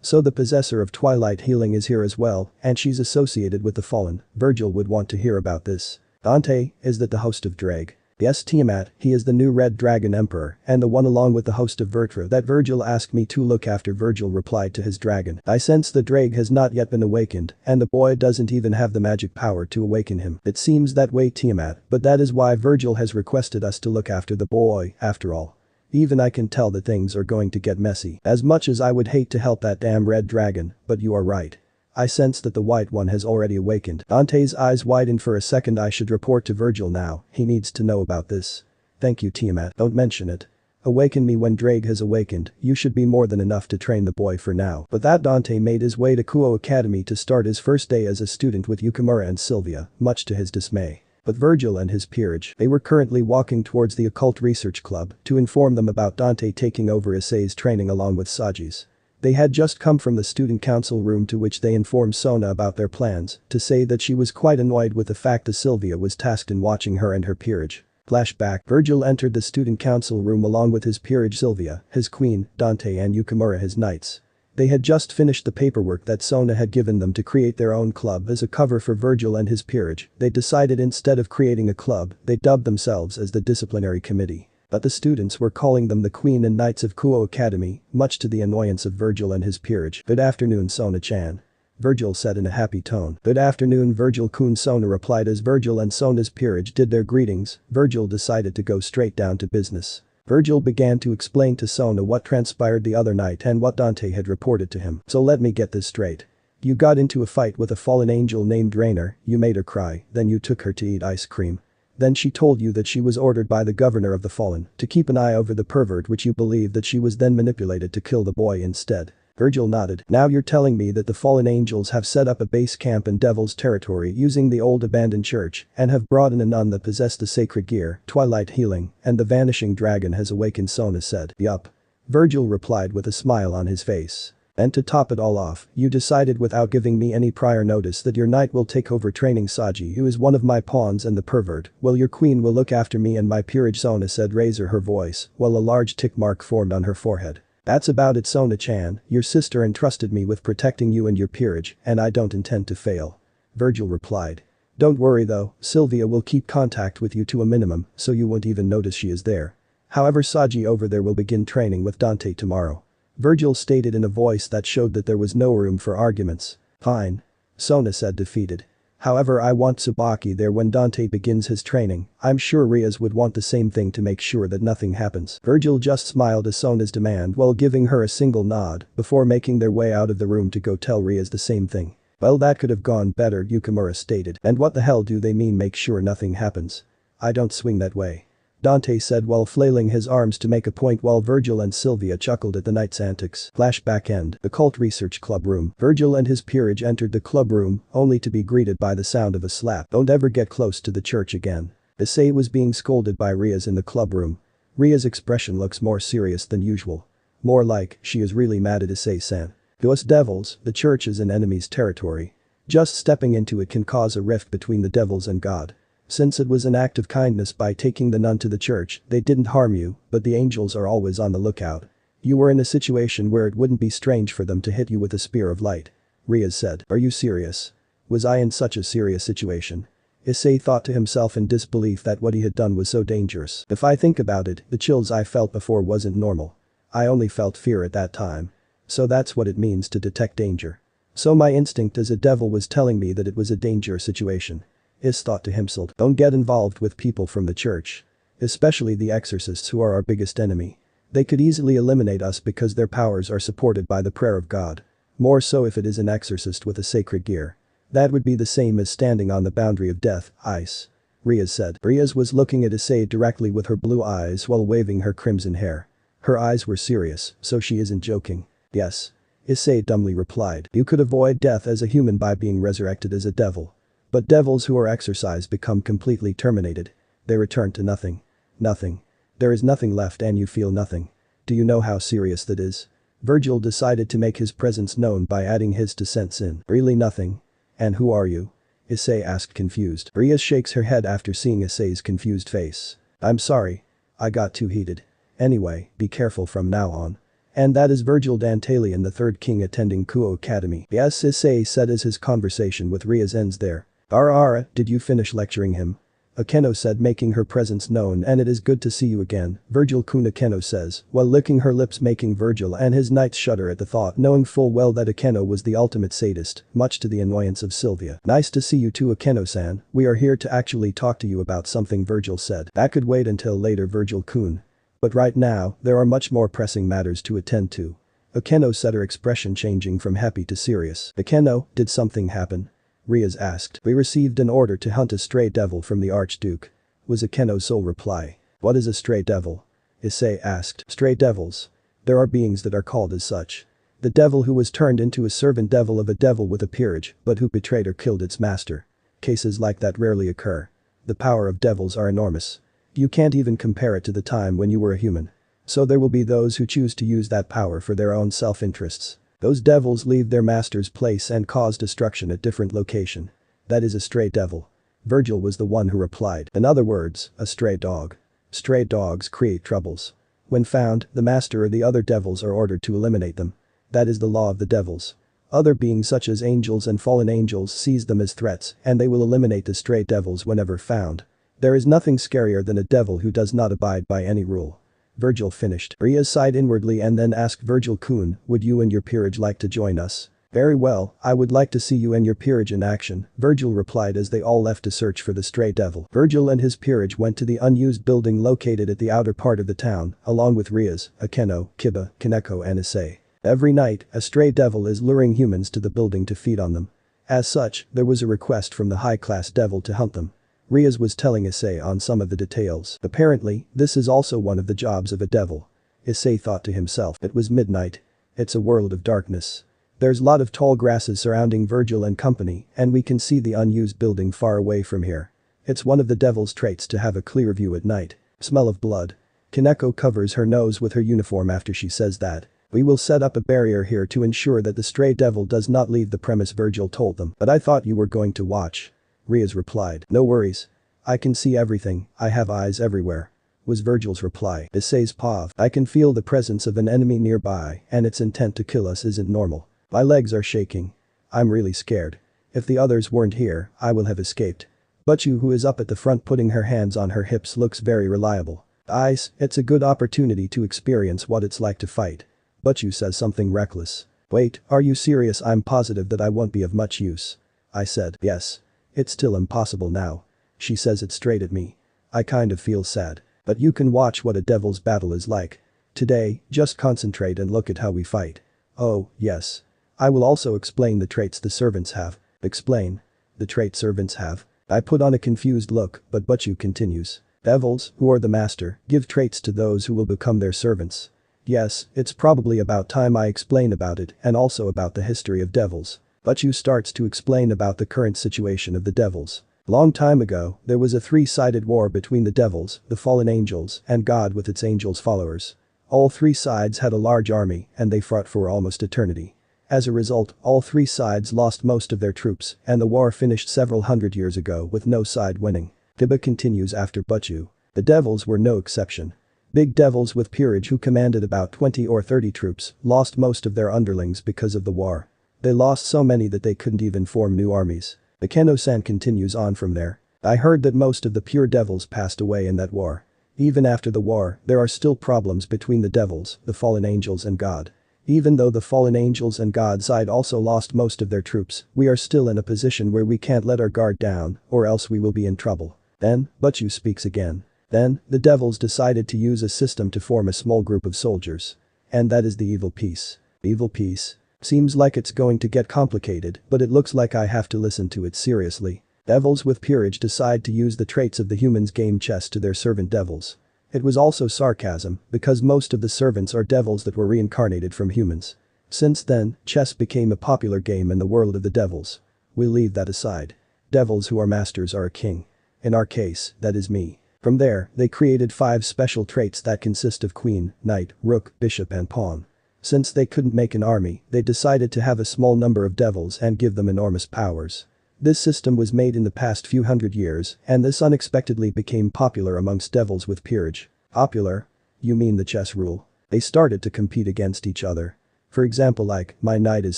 So the possessor of Twilight Healing is here as well, and she's associated with the Fallen. Virgil would want to hear about this. Dante, is that the host of Drag? Yes, Tiamat, he is the new Red Dragon Emperor, and the one along with the host of Vertra that Virgil asked me to look after. Virgil replied to his dragon. I sense the Drag has not yet been awakened, and the boy doesn't even have the magic power to awaken him. It seems that way, Tiamat, but that is why Virgil has requested us to look after the boy, after all. Even I can tell that things are going to get messy. As much as I would hate to help that damn red dragon, but you are right. I sense that the white one has already awakened. Dante's eyes widened for a second. I should report to Virgil now, he needs to know about this. Thank you, Tiamat, don't mention it. Awaken me when Drag has awakened, you should be more than enough to train the boy for now. But that Dante made his way to Kuo Academy to start his first day as a student with Yukimura and Sylvia, much to his dismay. But Virgil and his peerage, they were currently walking towards the Occult Research Club to inform them about Dante taking over Issei's training along with Saji's. They had just come from the student council room, to which they informed Sona about their plans, to say that she was quite annoyed with the fact that Sylvia was tasked in watching her and her peerage. Flashback. Virgil entered the student council room along with his peerage Sylvia, his queen, Dante and Yukimura his knights. They had just finished the paperwork that Sona had given them to create their own club as a cover for Virgil and his peerage. They decided instead of creating a club, they dubbed themselves as the disciplinary committee. But the students were calling them the Queen and Knights of Kuo Academy, much to the annoyance of Virgil and his peerage. Good afternoon, Sona-chan. Virgil said in a happy tone. Good afternoon, Virgil-kun. Sona replied as Virgil and Sona's peerage did their greetings. Virgil decided to go straight down to business. Virgil began to explain to Sona what transpired the other night and what Dante had reported to him. So let me get this straight. You got into a fight with a fallen angel named Raynor, you made her cry, then you took her to eat ice cream. Then she told you that she was ordered by the governor of the Fallen to keep an eye over the pervert, which you believe that she was then manipulated to kill the boy instead. Virgil nodded. Now you're telling me that the fallen angels have set up a base camp in Devil's territory using the old abandoned church and have brought in a nun that possessed the sacred gear, Twilight Healing, and the vanishing dragon has awakened, Sona said. Yup. Virgil replied with a smile on his face. And to top it all off, you decided without giving me any prior notice that your knight will take over training Saji, who is one of my pawns and the pervert, while your queen will look after me and my peerage, Sona said, razor her voice, while a large tick mark formed on her forehead. That's about it, Sona-chan, your sister entrusted me with protecting you and your peerage, and I don't intend to fail. Virgil replied. Don't worry though, Sylvia will keep contact with you to a minimum, so you won't even notice she is there. However, Saji over there will begin training with Dante tomorrow. Virgil stated in a voice that showed that there was no room for arguments. Fine. Sona said, defeated. However, I want Tsubaki there when Dante begins his training. I'm sure Rias would want the same thing to make sure that nothing happens. Virgil just smiled at Sona's demand while giving her a single nod before making their way out of the room to go tell Rias the same thing. Well, that could have gone better, Yukimura stated. And what the hell do they mean make sure nothing happens? I don't swing that way. Dante said while flailing his arms to make a point while Virgil and Sylvia chuckled at the knight's antics. Flashback end. The cult research club room. Virgil and his peerage entered the club room, only to be greeted by the sound of a slap. Don't ever get close to the church again. Issei was being scolded by Rias in the club room. Ria's expression looks more serious than usual. More like, she is really mad at Issei-san. To us devils, the church is an enemy's territory. Just stepping into it can cause a rift between the devils and God. Since it was an act of kindness by taking the nun to the church, they didn't harm you, but the angels are always on the lookout. You were in a situation where it wouldn't be strange for them to hit you with a spear of light. Rias said. Are you serious? Was I in such a serious situation? Issei thought to himself in disbelief that what he had done was so dangerous. If I think about it, the chills I felt before wasn't normal. I only felt fear at that time. So that's what it means to detect danger. So my instinct as a devil was telling me that it was a dangerous situation. Is thought to himself. Don't get involved with people from the church. Especially the exorcists who are our biggest enemy. They could easily eliminate us because their powers are supported by the prayer of God. More so if it is an exorcist with a sacred gear. That would be the same as standing on the boundary of death, ice. Rias said. Rias was looking at Issei directly with her blue eyes while waving her crimson hair. Her eyes were serious, so she isn't joking. Yes. Issei dumbly replied. You could avoid death as a human by being resurrected as a devil. But devils who are exorcised become completely terminated. They return to nothing. Nothing. There is nothing left and you feel nothing. Do you know how serious that is? Virgil decided to make his presence known by adding his 2 cents in. Really nothing? And who are you? Issei asked confused. Rias shakes her head after seeing Issei's confused face. I'm sorry. I got too heated. Anyway, be careful from now on. And that is Virgil Dantalion, the 3rd king attending Kuo Academy. Yes, Issei said as his conversation with Rias ends there. Ara, did you finish lecturing him? Akeno said, making her presence known, and it is good to see you again, Virgil-kun, Akeno says, while licking her lips, making Virgil and his knights shudder at the thought, knowing full well that Akeno was the ultimate sadist, much to the annoyance of Sylvia. Nice to see you too, Akeno-san. We are here to actually talk to you about something, Virgil said. That could wait until later, Virgil-kun. But right now, there are much more pressing matters to attend to. Akeno said, her expression changing from happy to serious. Akeno, did something happen? Rias asked. We received an order to hunt a stray devil from the Archduke. Was Akeno's sole reply. What is a stray devil? Issei asked. Stray devils. There are beings that are called as such. The devil who was turned into a servant devil of a devil with a peerage, but who betrayed or killed its master. Cases like that rarely occur. The power of devils are enormous. You can't even compare it to the time when you were a human. So there will be those who choose to use that power for their own self-interests. Those devils leave their master's place and cause destruction at different location. That is a stray devil. Virgil was the one who replied. In other words, a stray dog. Stray dogs create troubles. When found, the master or the other devils are ordered to eliminate them. That is the law of the devils. Other beings such as angels and fallen angels seize them as threats, and they will eliminate the stray devils whenever found. There is nothing scarier than a devil who does not abide by any rule. Virgil finished. Rias sighed inwardly and then asked Virgil-kun, would you and your peerage like to join us? Very well, I would like to see you and your peerage in action, Virgil replied as they all left to search for the stray devil. Virgil and his peerage went to the unused building located at the outer part of the town, along with Rias, Akeno, Kiba, Kaneko and Issei. Every night, a stray devil is luring humans to the building to feed on them. As such, there was a request from the high-class devil to hunt them. Rias was telling Issei on some of the details. Apparently, this is also one of the jobs of a devil. Issei thought to himself. It was midnight. It's a world of darkness. There's a lot of tall grasses surrounding Virgil and company, and we can see the unused building far away from here. It's one of the devil's traits to have a clear view at night. Smell of blood. Kaneko covers her nose with her uniform after she says that. We will set up a barrier here to ensure that the stray devil does not leave the premise, Virgil told them. But I thought you were going to watch. Rias replied. No worries. I can see everything, I have eyes everywhere. Was Virgil's reply. Issei's pav. I can feel the presence of an enemy nearby and its intent to kill us isn't normal. My legs are shaking. I'm really scared. If the others weren't here, I will have escaped. Butchu, who is up at the front putting her hands on her hips, looks very reliable. Ice, it's a good opportunity to experience what it's like to fight. Butchu says something reckless. Wait, are you serious? I'm positive that I won't be of much use. I said. Yes. It's still impossible now. She says it straight at me. I kind of feel sad. But you can watch what a devil's battle is like. Today, just concentrate and look at how we fight. Oh, yes. I will also explain the traits the servants have. Explain. The traits servants have. I put on a confused look, but Butchu continues. Devils, who are the master, give traits to those who will become their servants. Yes, it's probably about time I explain about it and also about the history of devils. Butchu starts to explain about the current situation of the devils. Long time ago, there was a three-sided war between the devils, the fallen angels, and God with its angels' followers. All three sides had a large army and they fought for almost eternity. As a result, all three sides lost most of their troops and the war finished several hundred years ago with no side winning. Tiba continues after Butchu. The devils were no exception. Big devils with peerage who commanded about 20 or 30 troops lost most of their underlings because of the war. They lost so many that they couldn't even form new armies. Akeno-san continues on from there. I heard that most of the pure devils passed away in that war. Even after the war, there are still problems between the devils, the fallen angels and God. Even though the fallen angels and God side also lost most of their troops, we are still in a position where we can't let our guard down, or else we will be in trouble. Then, Butchu speaks again. Then, the devils decided to use a system to form a small group of soldiers. And that is the evil peace. Evil peace? Seems like it's going to get complicated, but it looks like I have to listen to it seriously. Devils with peerage decide to use the traits of the humans' game chess to their servant devils. It was also sarcasm, because most of the servants are devils that were reincarnated from humans. Since then, chess became a popular game in the world of the devils. We'll leave that aside. Devils who are masters are a king. In our case, that is me. From there, they created 5 special traits that consist of queen, knight, rook, bishop and pawn. Since they couldn't make an army, they decided to have a small number of devils and give them enormous powers. This system was made in the past few hundred years, and this unexpectedly became popular amongst devils with peerage. Popular? You mean the chess rule? They started to compete against each other. For example like, my knight is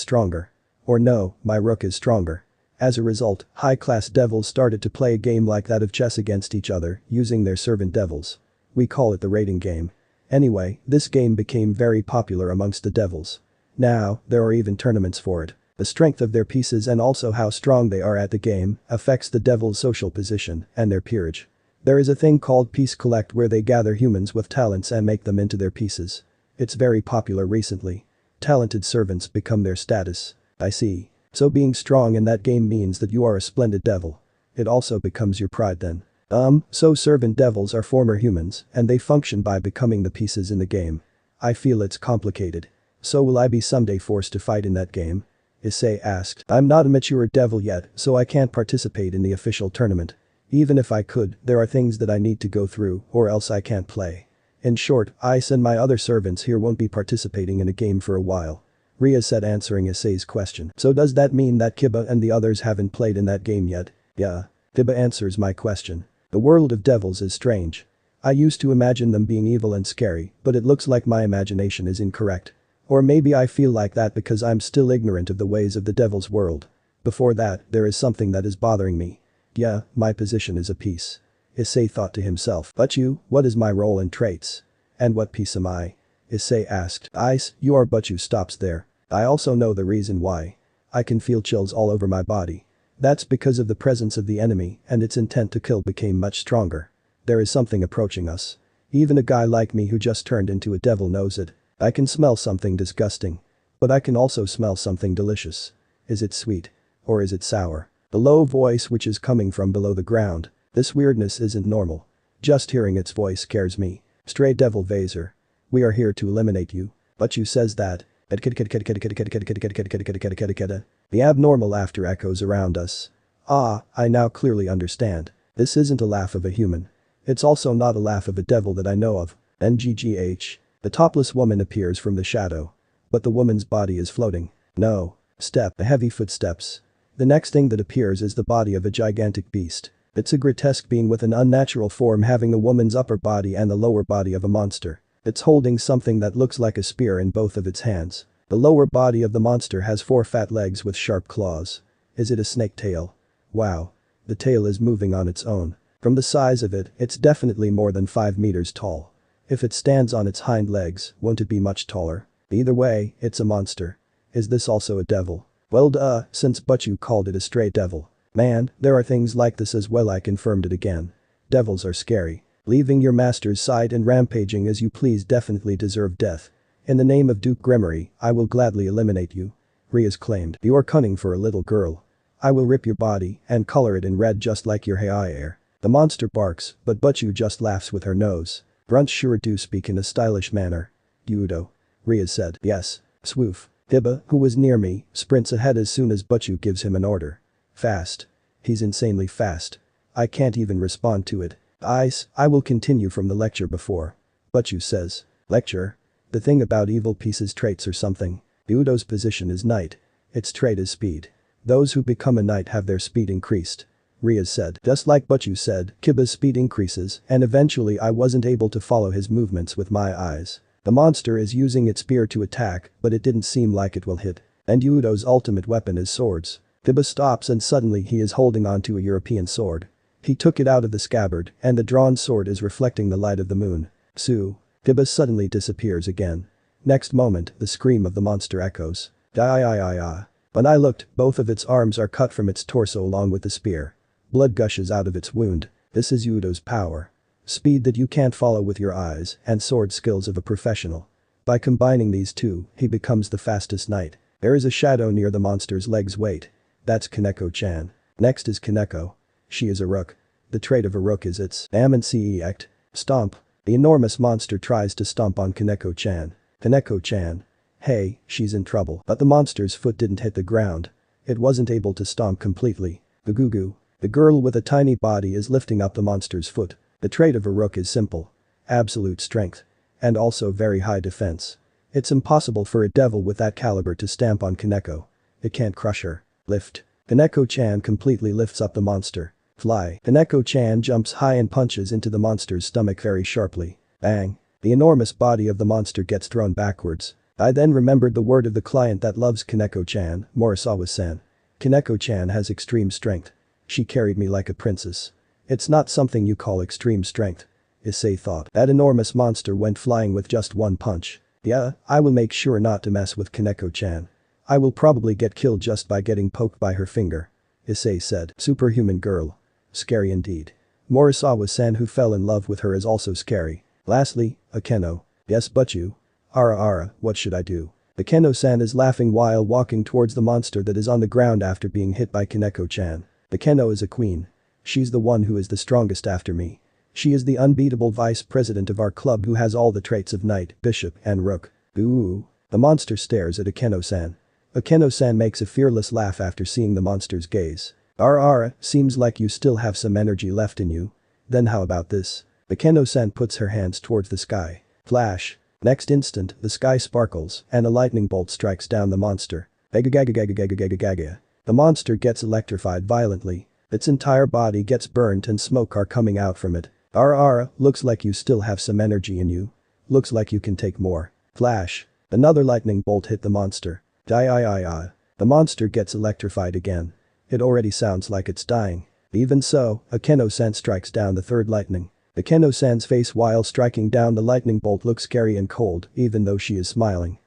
stronger. Or no, my rook is stronger. As a result, high-class devils started to play a game like that of chess against each other, using their servant devils. We call it the rating game. Anyway, this game became very popular amongst the devils. Now, there are even tournaments for it. The strength of their pieces and also how strong they are at the game affects the devil's social position and their peerage. There is a thing called Piece Collect where they gather humans with talents and make them into their pieces. It's very popular recently. Talented servants become their status. I see. So being strong in that game means that you are a splendid devil. It also becomes your pride then. So servant devils are former humans and they function by becoming the pieces in the game. I feel it's complicated. So will I be someday forced to fight in that game? Issei asked. I'm not a mature devil yet, so I can't participate in the official tournament. Even if I could, there are things that I need to go through or else I can't play. In short, Issei and my other servants here won't be participating in a game for a while. Ria said answering Issei's question. So does that mean that Kiba and the others haven't played in that game yet? Yeah. Kiba answers my question. The world of devils is strange. I used to imagine them being evil and scary, but it looks like my imagination is incorrect. Or maybe I feel like that because I'm still ignorant of the ways of the devil's world. Before that, there is something that is bothering me. Yeah, my position is a piece. Issei thought to himself. But you, what is my role and traits? And what piece am I? Issei asked. Ice, you are but you stops there. I also know the reason why. I can feel chills all over my body. That's because of the presence of the enemy and its intent to kill became much stronger. There is something approaching us. Even a guy like me who just turned into a devil knows it. I can smell something disgusting. But I can also smell something delicious. Is it sweet? Or is it sour? The low voice which is coming from below the ground. This weirdness isn't normal. Just hearing its voice scares me. Stray devil Vaser. We are here to eliminate you. But you says that. The abnormal laughter echoes around us. Ah, I now clearly understand. This isn't a laugh of a human. It's also not a laugh of a devil that I know of. NGGH. The topless woman appears from the shadow. But the woman's body is floating. No. Step. The heavy footsteps. The next thing that appears is the body of a gigantic beast. It's a grotesque being with an unnatural form having a woman's upper body and the lower body of a monster. It's holding something that looks like a spear in both of its hands. The lower body of the monster has 4 fat legs with sharp claws. Is it a snake tail? Wow. The tail is moving on its own. From the size of it, it's definitely more than 5 meters tall. If it stands on its hind legs, won't it be much taller? Either way, it's a monster. Is this also a devil? Well duh, since Butchu called it a stray devil. Man, there are things like this as well. I confirmed it again. Devils are scary. Leaving your master's side and rampaging as you please definitely deserve death. In the name of Duke Gremory, I will gladly eliminate you. Rias claimed. You are cunning for a little girl. I will rip your body and color it in red just like your hair. The monster barks, but Butchu just laughs with her nose. Grunts sure do speak in a stylish manner. Udo. Rias said. Yes. Swoof. Hibba, who was near me, sprints ahead as soon as Butchu gives him an order. Fast. He's insanely fast. I can't even respond to it. I will continue from the lecture before. Butchu says. Lecture? The thing about evil piece's traits or something. Udo's position is knight. Its trait is speed. Those who become a knight have their speed increased. Rias said. Just like Butchu said, Kiba's speed increases, and eventually I wasn't able to follow his movements with my eyes. The monster is using its spear to attack, but it didn't seem like it will hit. And Udo's ultimate weapon is swords. Kiba stops and suddenly he is holding onto a European sword. He took it out of the scabbard, and the drawn sword is reflecting the light of the moon. Sue. Kiba suddenly disappears again. Next moment, the scream of the monster echoes. Die. When I looked, both of its arms are cut from its torso along with the spear. Blood gushes out of its wound. This is Udo's power. Speed that you can't follow with your eyes, and sword skills of a professional. By combining these two, he becomes the fastest knight. There is a shadow near the monster's leg's weight. That's Kaneko-chan. Next is Kaneko. She is a rook. The trait of a rook is its act. Stomp. The enormous monster tries to stomp on Kaneko-chan. Kaneko-chan. Hey, she's in trouble. But the monster's foot didn't hit the ground. It wasn't able to stomp completely. Gugugu. The girl with a tiny body is lifting up the monster's foot. The trait of a rook is simple. Absolute strength. And also very high defense. It's impossible for a devil with that caliber to stamp on Kaneko. It can't crush her. Lift. Kaneko-chan completely lifts up the monster. Fly. Kaneko-chan jumps high and punches into the monster's stomach very sharply. Bang. The enormous body of the monster gets thrown backwards. I then remembered the word of the client that loves Kaneko-chan, Morisawa-san. Kaneko-chan has extreme strength. She carried me like a princess. It's not something you call extreme strength. Issei thought. That enormous monster went flying with just one punch. Yeah, I will make sure not to mess with Kaneko-chan. I will probably get killed just by getting poked by her finger. Issei said. Superhuman girl. Scary indeed. Morisawa-san who fell in love with her is also scary. Lastly, Akeno. Yes Butchu. Ara, what should I do? Akeno-san is laughing while walking towards the monster that is on the ground after being hit by Kaneko-chan. Akeno is a queen. She's the one who is the strongest after me. She is the unbeatable vice president of our club who has all the traits of knight, bishop, and rook. Ooh. The monster stares at Akeno-san. Akeno-san makes a fearless laugh after seeing the monster's gaze. Ara, seems like you still have some energy left in you. Then how about this? Akeno-san puts her hands towards the sky. Flash. Next instant, the sky sparkles, and a lightning bolt strikes down the monster. Gagagagagagagagagaga. The monster gets electrified violently. Its entire body gets burnt and smoke are coming out from it. Ara, looks like you still have some energy in you. Looks like you can take more. Flash. Another lightning bolt hit the monster. Die. The monster gets electrified again. It already sounds like it's dying. Even so, Akeno-san strikes down the third lightning. Akeno-san's face while striking down the lightning bolt looks scary and cold, even though she is smiling.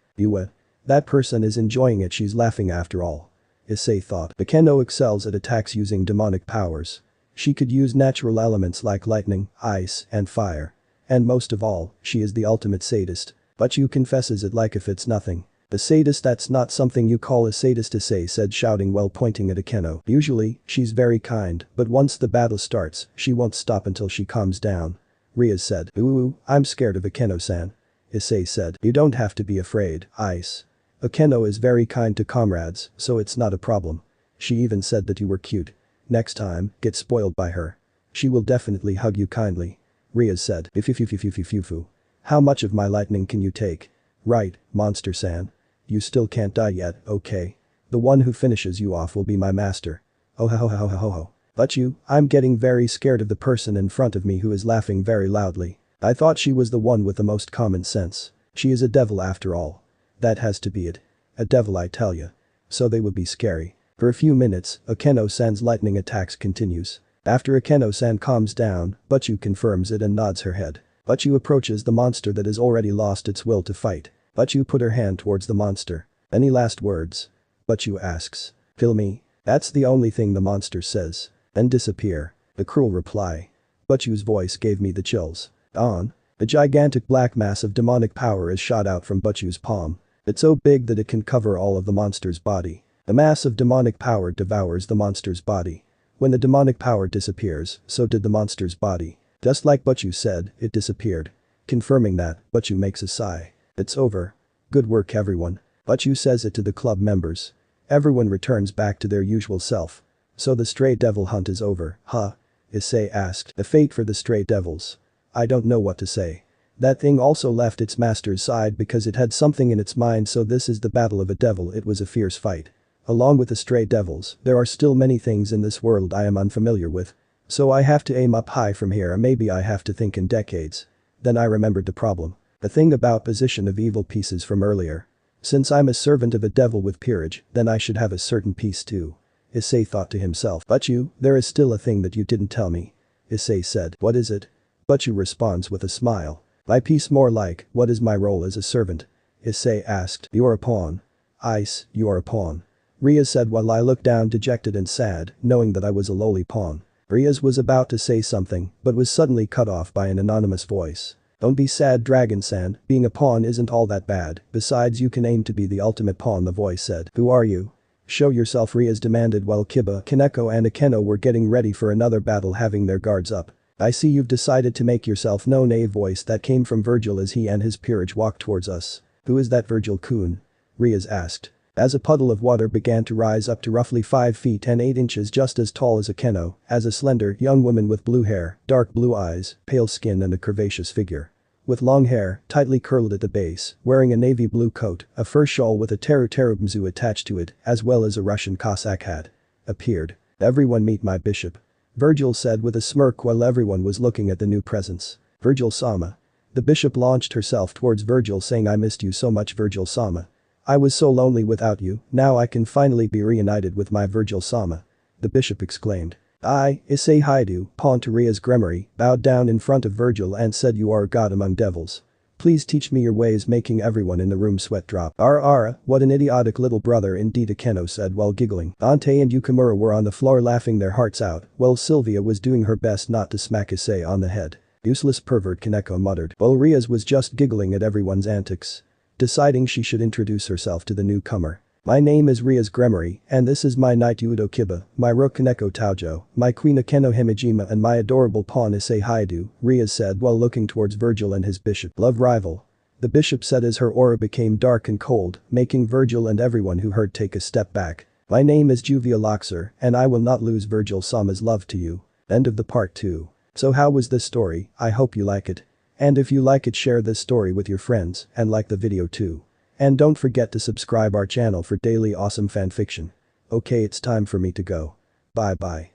That person is enjoying it, she's laughing after all. Issei thought. Akeno excels at attacks using demonic powers. She could use natural elements like lightning, ice, and fire. And most of all, she is the ultimate sadist. Butchu confesses it like if it's nothing. A sadist, that's not something you call a sadist, Issei said, shouting while pointing at Akeno. Usually, she's very kind, but once the battle starts, she won't stop until she calms down. Rias said. Ooh, I'm scared of Akeno-san. Issei said. You don't have to be afraid, Ice. Akeno is very kind to comrades, so it's not a problem. She even said that you were cute. Next time, get spoiled by her. She will definitely hug you kindly. Rias said. Ifufufufufufufu. How much of my lightning can you take? Right, Monster-san. You still can't die yet, okay? The one who finishes you off will be my master. Oh ho. But I'm getting very scared of the person in front of me who is laughing very loudly. I thought she was the one with the most common sense. She is a devil after all. That has to be it. A devil, I tell ya. So they would be scary. For a few minutes, Akeno-san's lightning attacks continues. After Akeno-san calms down, Butchu confirms it and nods her head. Butchu approaches the monster that has already lost its will to fight. Butchu put her hand towards the monster. Any last words? Butchu asks. Kill me. That's the only thing the monster says. Then disappear. The cruel reply. Butchu's voice gave me the chills. On. A gigantic black mass of demonic power is shot out from Butchu's palm. It's so big that it can cover all of the monster's body. The mass of demonic power devours the monster's body. When the demonic power disappears, so did the monster's body. Just like Butchu said, it disappeared. Confirming that, Butchu makes a sigh. It's over. Good work everyone. Butchu says it to the club members. Everyone returns back to their usual self. So the stray devil hunt is over, huh? Issei asked. The fate for the stray devils. I don't know what to say. That thing also left its master's side because it had something in its mind, so this is the battle of a devil. It was a fierce fight. Along with the stray devils, there are still many things in this world I am unfamiliar with. So I have to aim up high from here, maybe I have to think in decades. Then I remembered the problem. The thing about position of evil pieces from earlier. Since I'm a servant of a devil with peerage, then I should have a certain piece too. Issei thought to himself. Butchu, there is still a thing that you didn't tell me. Issei said. What is it? Butchu responds with a smile. My piece, more like, what is my role as a servant? Issei asked. You're a pawn. Ice, you're a pawn. Rias said while I looked down dejected and sad, knowing that I was a lowly pawn. Rias was about to say something, but was suddenly cut off by an anonymous voice. Don't be sad, Dragon-san, being a pawn isn't all that bad, besides you can aim to be the ultimate pawn, the voice said. Who are you? Show yourself, Rias demanded while Kiba, Kaneko and Akeno were getting ready for another battle, having their guards up. I see you've decided to make yourself known, a voice that came from Virgil as he and his peerage walked towards us. Who is that Virgil-kun? Rias asked. As a puddle of water began to rise up to roughly 5 feet and 8 inches, just as tall as Akeno, as a slender, young woman with blue hair, dark blue eyes, pale skin and a curvaceous figure. With long hair, tightly curled at the base, wearing a navy blue coat, a fur shawl with a teru-terubmzu attached to it, as well as a Russian Cossack hat. Appeared. Everyone meet my bishop. Virgil said with a smirk while everyone was looking at the new presence. Virgil-sama. The bishop launched herself towards Virgil saying, I missed you so much, Virgil-sama. I was so lonely without you, now I can finally be reunited with my Virgil-sama. The bishop exclaimed. I, Issei Haidu, pawn to Rias Gremory, bowed down in front of Virgil and said, you are a god among devils. Please teach me your ways, making everyone in the room sweat drop. Ara, what an idiotic little brother indeed, Akeno said while giggling. Dante and Yukimura were on the floor laughing their hearts out, while Sylvia was doing her best not to smack Issei on the head. Useless pervert, Kaneko muttered, while Rias was just giggling at everyone's antics. Deciding she should introduce herself to the newcomer. My name is Rias Gremory, and this is my knight Udo Kiba, my rook Kaneko Taojo, my queen Akeno Himejima and my adorable pawn Issei Haidu, Rias said while looking towards Virgil and his bishop. Love rival. The bishop said as her aura became dark and cold, making Virgil and everyone who heard take a step back. My name is Juvia Loxer, and I will not lose Virgil-sama's love to you. End of the part 2. So how was this story? I hope you like it. And if you like it, share this story with your friends and like the video too. And don't forget to subscribe our channel for daily awesome fanfiction. Okay, it's time for me to go. Bye bye.